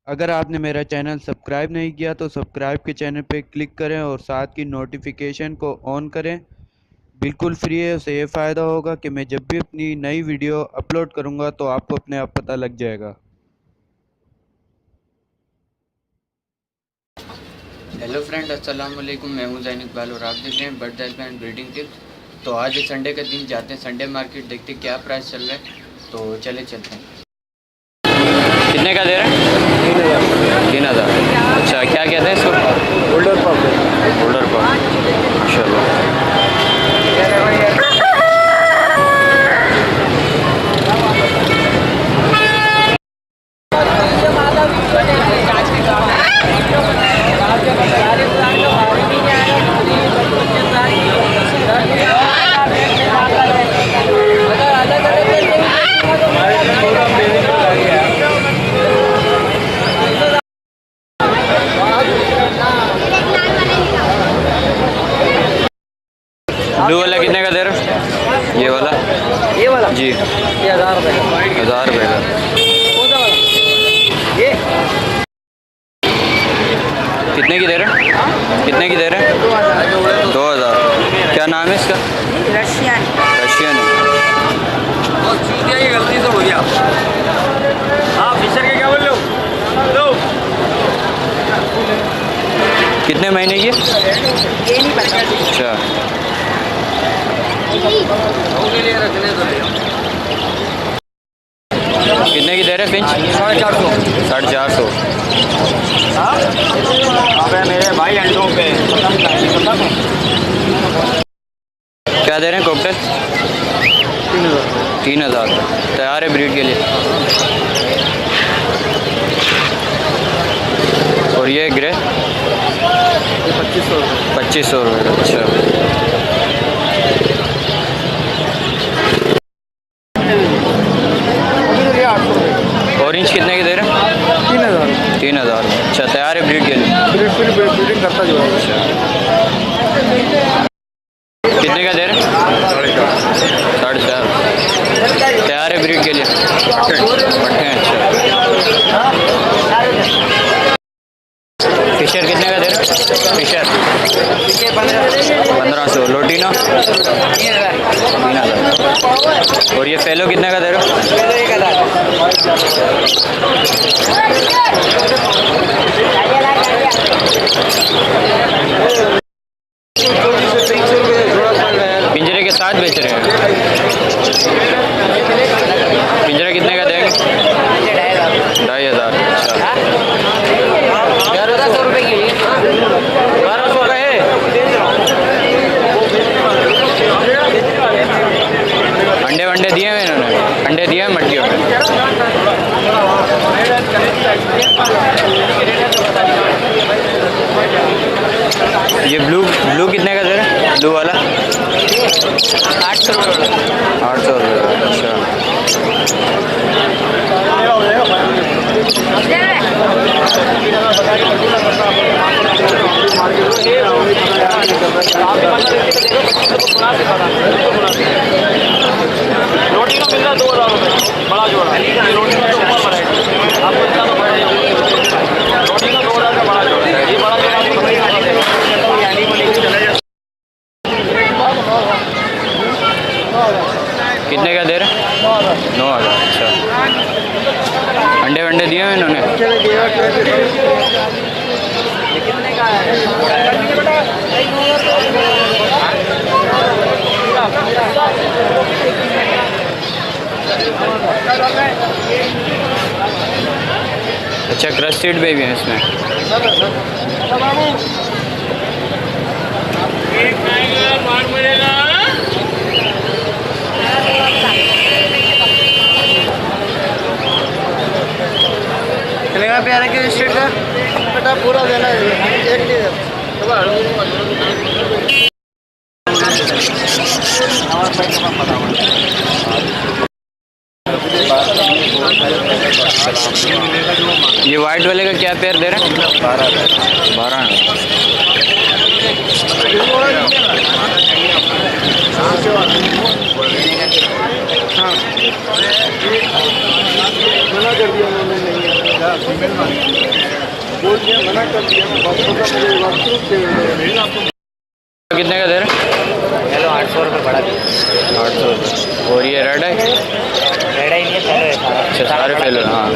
अगर आपने मेरा चैनल सब्सक्राइब नहीं किया तो सब्सक्राइब के चैनल पे क्लिक करें और साथ की नोटिफिकेशन को ऑन करें। बिल्कुल फ्री है। उससे ये फ़ायदा होगा कि मैं जब भी अपनी नई वीडियो अपलोड करूँगा तो आपको अपने आप पता लग जाएगा। हेलो फ्रेंड, अस्सलाम वालेकुम। मैं हूं ज़ैन इकबाल और आप देख रहे हैं bird health and breeding tips. तो आज संडे का दिन, जाते हैं संडे मार्केट, देखते हैं क्या प्राइस चल रहा है। तो चले चलते हैं। कितने का दे रहे हैं? 3,000। अच्छा, क्या कहते हैं इसको? Holder pop. होल्डर पॉप, माशाल्लाह। ब्लू वाला कितने का दे रहे हो? ये वाला जी, ये 1000 रुपये का। 1000 रुपये का। ये कितने की दे रहे हैं? कितने की दे रहे हैं? 2000। क्या नाम है इसका? रशियन। रशियन है। ये गलती से हो गया। हाँ, फिशर के क्या बोल रहे हो? लो। कितने महीने की? ये नहीं पता। अच्छा, के लिए रखने दो। कितने की दे रहे हैं फिंच? 450। 450। अबे मेरे भाई अंडों पे क्या दे रहे हैं कॉकटेल? 3000। तैयार है ब्रीड के लिए। और ये ग्रे 2500। 2500 रुपये का। अच्छा, ऑरेंज कितने के दे रहे हैं? 3000। 3000। अच्छा, तैयार है ब्रीड के लिए। ब्रीडिंग करता जो है। कितने का दे रहे हैं? 4.5। तैयार है ब्रीड के लिए। पट्टे हैं। अच्छा, फिशर कितने का दे रहे हैं? फिशर 1500। लोटिनो 3000। और ये फेलो कितने का दे रहे हो? पिंजरे के साथ बेच रहे हैं। पिंजरा कितने का देंगे? 2500। अच्छा, 1100 रुपये की। 1200 का है। अंडे वंडे दिए हैं इन्होंने? अंडे दिए हैं मट्टियों में? ये ब्लू कितने का दे रहे हैं? ब्लू वाला 800 रुपये। 800 रुपये। अच्छा, रोटी का मिल रहा 2000 रुपये बड़ा जोड़ा। रोटी का तो ऊपर पड़ेगा आपको, इतना तो पड़ेगा। रोटी का 2000 का बड़ा जोड़ा है। ये बड़ा जोड़ा कितने का दे रहे हैं? 9000। अच्छा, अंडे वंडे दिए हैं इन्होंने? कितने का है? अच्छा, क्रस्टेड बेबी है इसमें। चलेगा प्यारा के स्टेट का बेटा पूरा देना है। एक नहीं ये वाइट वाले का क्या पेयर दे रहे हैं? 12। हाँ, मना कर दिया उन्होंने। नहीं है कितने का दे रहे? चलो 800 रुपये बड़ा 800 रुपये। और ये रेड है? रेड ही नहीं है, अच्छा सारे फेल हाँ।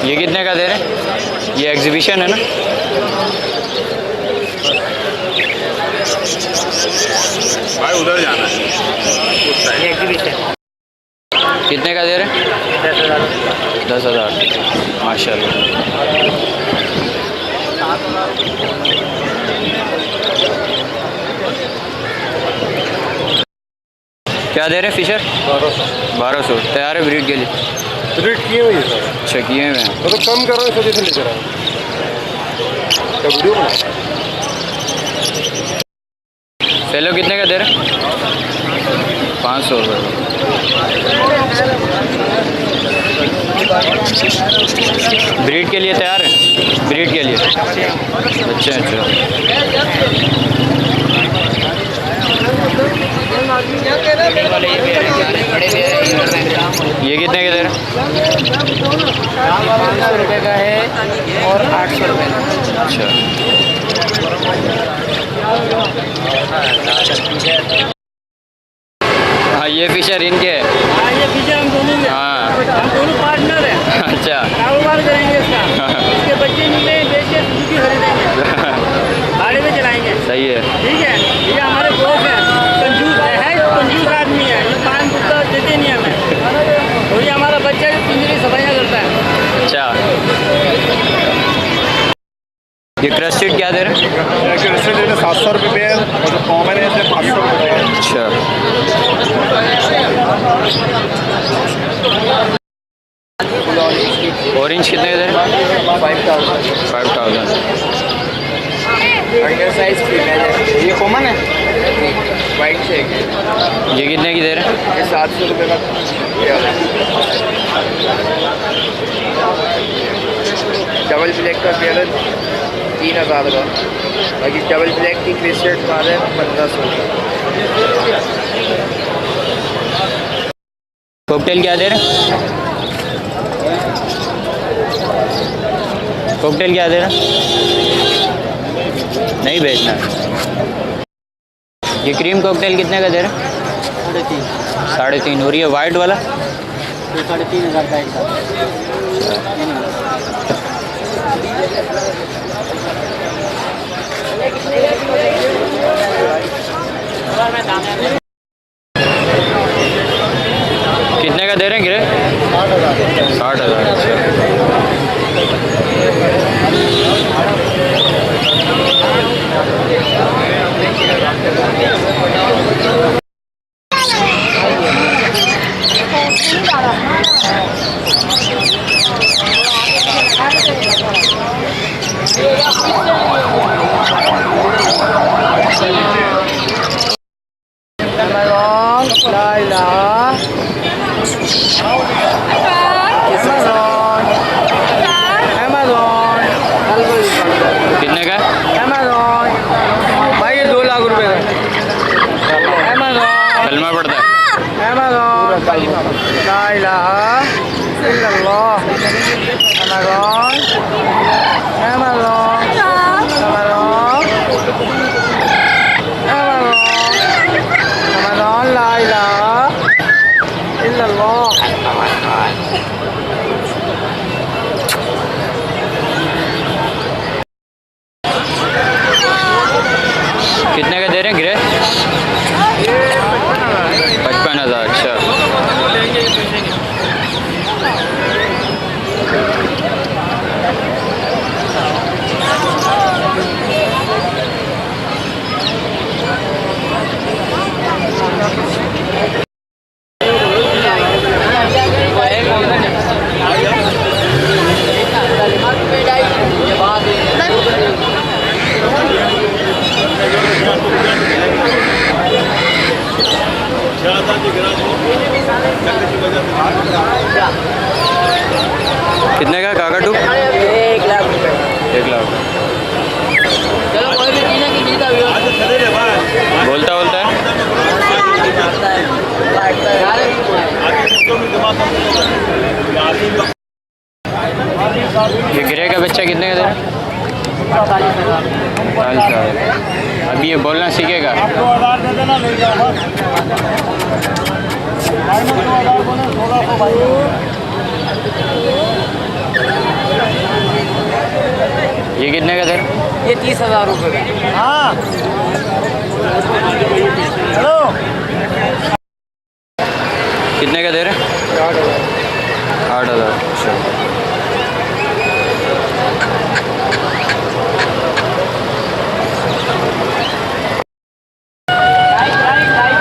ये कितने का दे रहे? ये एग्जीबिशन है ना? भाई उधर जाना है। ये एग्जीबिशन कितने का दे रहे? 10,000 10,000 माशाल्लाह। क्या दे रहे फिशर? 1200 तैयार है ब्रीड के लिए? रेट किए हुए हैं सर, अच्छा किए हुए हैं। मतलब कम कर रहे हैं सर, जैसे लेकर आए क्या वीडियो बना? फेलो कितने का दे रहे? 500 रुपये। ब्रीड के लिए तैयार है? ब्रीड के लिए अच्छा अच्छा। ये कितने के दे रहे? 500 रुपये का है और 800 रुपये का। अच्छा हाँ ये फिशर इनके है? ये फीचर हम दोनों में, हाँ हम दोनों पार्टनर हैं, अच्छा कारोबार करेंगे इसका। इसके बच्चे मिले बेच के सुजुकी खरीदेंगे, भाड़े में चलाएंगे। सही है। ठीक है, ये हमारे दोस्त हैं, कंजूस है कंजूस आदमी है, ये पान कुत्ता देते नहीं हमें। और ये हमारा बच्चा जो पिंजरी सफाइयाँ करता है। अच्छा ये क्रस्टेड क्या दे रहे? 700 रुपये पे है और जो कॉमन है इसे 500 रुपये है। अच्छा ऑरेंज कितने के दे रहे? 5,000। अंडर साइज फीमेल है, ये कॉमन है, वाइट से। ये कितने की दे रहे? ये 700 रुपये का। डबल ब्लैक का पेयर 3,000 का, बाकी डबल ब्लैक की क्रिस्टेड माल है 1,500। कॉकटेल क्या दे रहे? कॉकटेल क्या दे रहे? नहीं बेचना। ये क्रीम कॉकटेल कितने का दे रहे? 3.5। और ये वाइट वाला? 3,500 का एक था। कितने का दे रहे हैं गिरे? 60,000। अच्छा कितने का? भाई ये 2 लाख रुपए का कलमा पड़ता है? ला इलाहा इल्लल्लाह अमेज़न ला इलाहा इल्लल्लाह। कितने का दे रहे हैं गिरे? 55,000। अच्छा कितने का दे रहे? 48,000। अभी ये बोलना सीखेगा? ये कितने का दे रहे? ये 30,000 रुपये। हाँ हेलो, कितने का दे रहे? 8,000। अच्छा,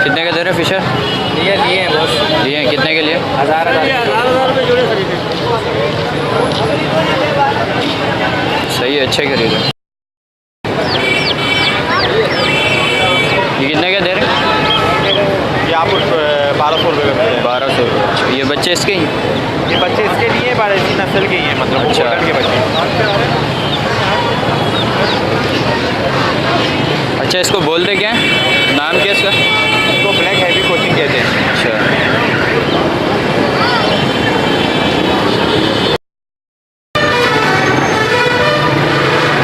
कितने का दे रहे फिशर? ये लिए हैं बस, लिए हैं, कितने के लिए? 1000 रुपये जोड़े खरीदे। सही है, अच्छे खरीदे। ये कितने का दे रहे? ये आपको 1200 रुपये का मिलेगा। 1200। अच्छा, ये बच्चे इसके ही? ये बच्चे इसके लिए पर इसी नस्ल के ही हैं, मतलब अच्छा। कोटन के बच्चे। अच्छा, इसको बोलते क्या हैं? नाम क्या है इसका? इसको ब्लैक हैवी कोचिंग कहते हैं। अच्छा,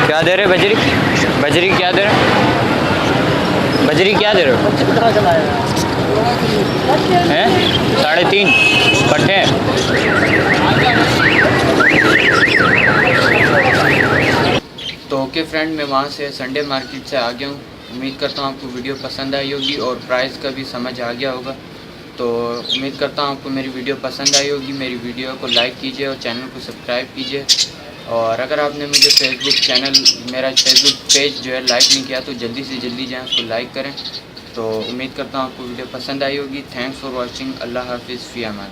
क्या दे रहे बजरी? बजरी क्या दे रहे? बजरी क्या दे रहे हो? हैं? 3.5 पट्टे। तो ओके फ्रेंड, मैं वहाँ से संडे मार्केट से आ गया हूँ। उम्मीद करता हूँ आपको वीडियो पसंद आई होगी और प्राइस का भी समझ आ गया होगा। तो उम्मीद करता हूँ आपको मेरी वीडियो पसंद आई होगी। मेरी वीडियो को लाइक कीजिए और चैनल को सब्सक्राइब कीजिए। और अगर आपने मुझे मेरा फेसबुक पेज जो है लाइक नहीं किया तो जल्दी से जल्दी जाएँ उसको लाइक करें। तो उम्मीद करता हूँ आपको वीडियो पसंद आई होगी। Thanks for watching. अल्लाह हाफिज़, फ़ी अमान।